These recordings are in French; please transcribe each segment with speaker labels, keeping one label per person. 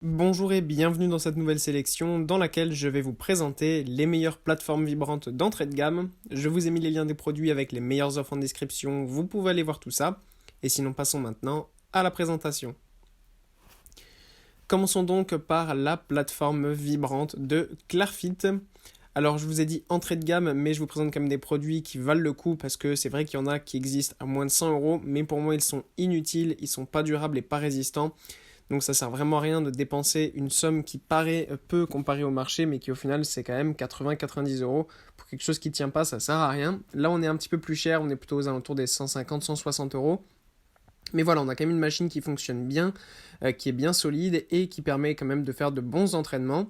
Speaker 1: Bonjour et bienvenue dans cette nouvelle sélection dans laquelle je vais vous présenter les meilleures plateformes vibrantes d'entrée de gamme. Je vous ai mis les liens des produits avec les meilleures offres en description, vous pouvez aller voir tout ça. Et sinon passons maintenant à la présentation. Commençons donc par la plateforme vibrante de Clarfit. Alors je vous ai dit entrée de gamme, mais je vous présente quand même des produits qui valent le coup parce que c'est vrai qu'il y en a qui existent à moins de 100 €, mais pour moi ils sont inutiles, ils sont pas durables et pas résistants. Donc ça sert vraiment à rien de dépenser une somme qui paraît peu comparée au marché, mais qui au final c'est quand même 80-90 € pour quelque chose qui tient pas, ça sert à rien. Là on est un petit peu plus cher, on est plutôt aux alentours des 150-160 €. Mais voilà, on a quand même une machine qui fonctionne bien, qui est bien solide et qui permet quand même de faire de bons entraînements.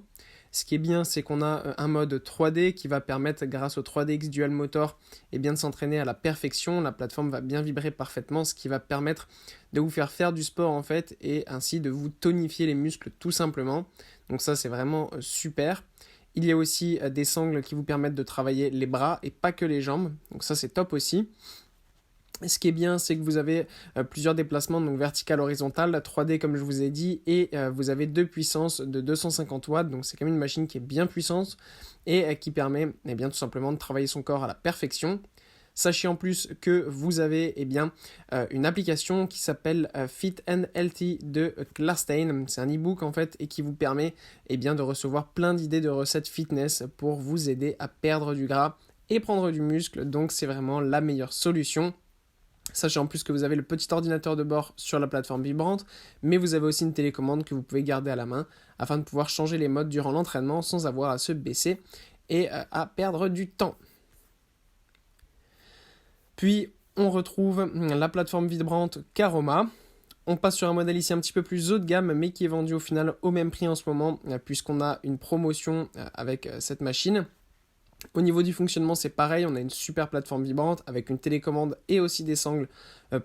Speaker 1: Ce qui est bien, c'est qu'on a un mode 3D qui va permettre, grâce au 3DX Dual Motor, de s'entraîner à la perfection. La plateforme va bien vibrer parfaitement, ce qui va permettre de vous faire du sport en fait et ainsi de vous tonifier les muscles tout simplement. Donc ça, c'est vraiment super. Il y a aussi des sangles qui vous permettent de travailler les bras et pas que les jambes. Donc ça, c'est top aussi. Ce qui est bien, c'est que vous avez plusieurs déplacements, donc vertical, horizontal, 3D comme je vous ai dit, et vous avez deux puissances de 250 watts, donc c'est quand même une machine qui est bien puissante et qui permet tout simplement de travailler son corps à la perfection. Sachez en plus que vous avez une application qui s'appelle Fit and Healthy de Klarstein. C'est un e-book en fait et qui vous permet de recevoir plein d'idées de recettes fitness pour vous aider à perdre du gras et prendre du muscle. Donc c'est vraiment la meilleure solution. Sachez en plus que vous avez le petit ordinateur de bord sur la plateforme vibrante, mais vous avez aussi une télécommande que vous pouvez garder à la main afin de pouvoir changer les modes durant l'entraînement sans avoir à se baisser et à perdre du temps. Puis on retrouve la plateforme vibrante Karoma. On passe sur un modèle ici un petit peu plus haut de gamme, mais qui est vendu au final au même prix en ce moment, puisqu'on a une promotion avec cette machine. Au niveau du fonctionnement, c'est pareil, on a une super plateforme vibrante avec une télécommande et aussi des sangles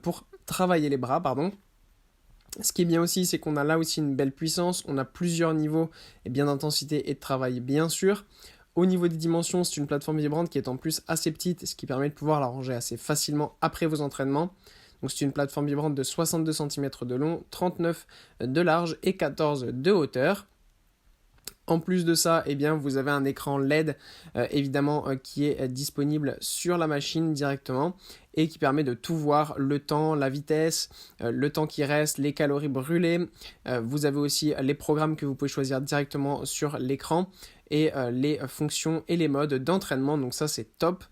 Speaker 1: pour travailler les bras, pardon. Ce qui est bien aussi, c'est qu'on a là aussi une belle puissance, on a plusieurs niveaux d'intensité et de travail bien sûr. Au niveau des dimensions, c'est une plateforme vibrante qui est en plus assez petite, ce qui permet de pouvoir la ranger assez facilement après vos entraînements. Donc c'est une plateforme vibrante de 62 cm de long, 39 de large et 14 de hauteur. En plus de ça, vous avez un écran LED qui est disponible sur la machine directement et qui permet de tout voir, le temps, la vitesse, le temps qui reste, les calories brûlées. Vous avez aussi les programmes que vous pouvez choisir directement sur l'écran et les fonctions et les modes d'entraînement. Donc ça, c'est top.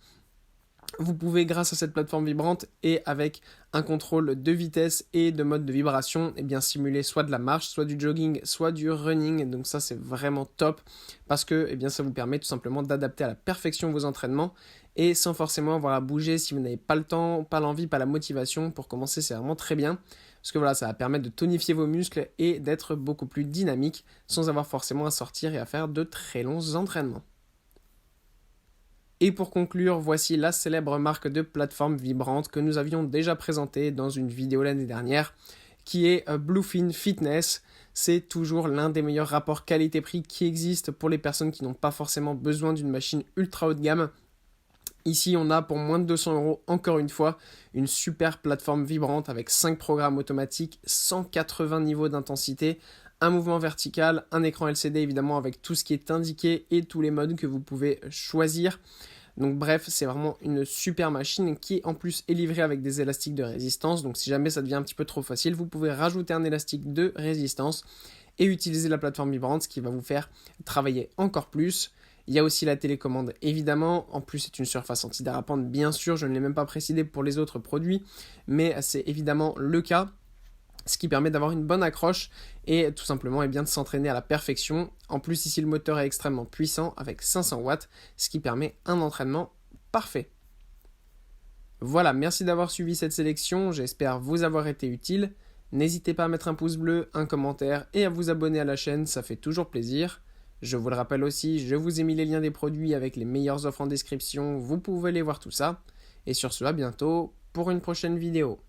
Speaker 1: Vous pouvez, grâce à cette plateforme vibrante et avec un contrôle de vitesse et de mode de vibration, simuler soit de la marche, soit du jogging, soit du running. Donc ça, c'est vraiment top parce que ça vous permet tout simplement d'adapter à la perfection vos entraînements et sans forcément avoir à bouger si vous n'avez pas le temps, pas l'envie, pas la motivation. Pour commencer, c'est vraiment très bien parce que ça va permettre de tonifier vos muscles et d'être beaucoup plus dynamique sans avoir forcément à sortir et à faire de très longs entraînements. Et pour conclure, voici la célèbre marque de plateforme vibrante que nous avions déjà présentée dans une vidéo l'année dernière, qui est Bluefin Fitness. C'est toujours l'un des meilleurs rapports qualité-prix qui existent pour les personnes qui n'ont pas forcément besoin d'une machine ultra haut de gamme. Ici, on a pour moins de 200 €, encore une fois, une super plateforme vibrante avec 5 programmes automatiques, 180 niveaux d'intensité, un mouvement vertical, un écran LCD évidemment avec tout ce qui est indiqué et tous les modes que vous pouvez choisir. Donc bref, c'est vraiment une super machine qui en plus est livrée avec des élastiques de résistance. Donc si jamais ça devient un petit peu trop facile, vous pouvez rajouter un élastique de résistance et utiliser la plateforme vibrante, ce qui va vous faire travailler encore plus. Il y a aussi la télécommande évidemment, en plus c'est une surface antidérapante bien sûr, je ne l'ai même pas précisé pour les autres produits, mais c'est évidemment le cas. Ce qui permet d'avoir une bonne accroche et tout simplement de s'entraîner à la perfection. En plus ici le moteur est extrêmement puissant avec 500 watts, ce qui permet un entraînement parfait. Voilà, merci d'avoir suivi cette sélection, j'espère vous avoir été utile. N'hésitez pas à mettre un pouce bleu, un commentaire et à vous abonner à la chaîne, ça fait toujours plaisir. Je vous le rappelle aussi, je vous ai mis les liens des produits avec les meilleures offres en description, vous pouvez aller voir tout ça. Et sur ce, à bientôt pour une prochaine vidéo.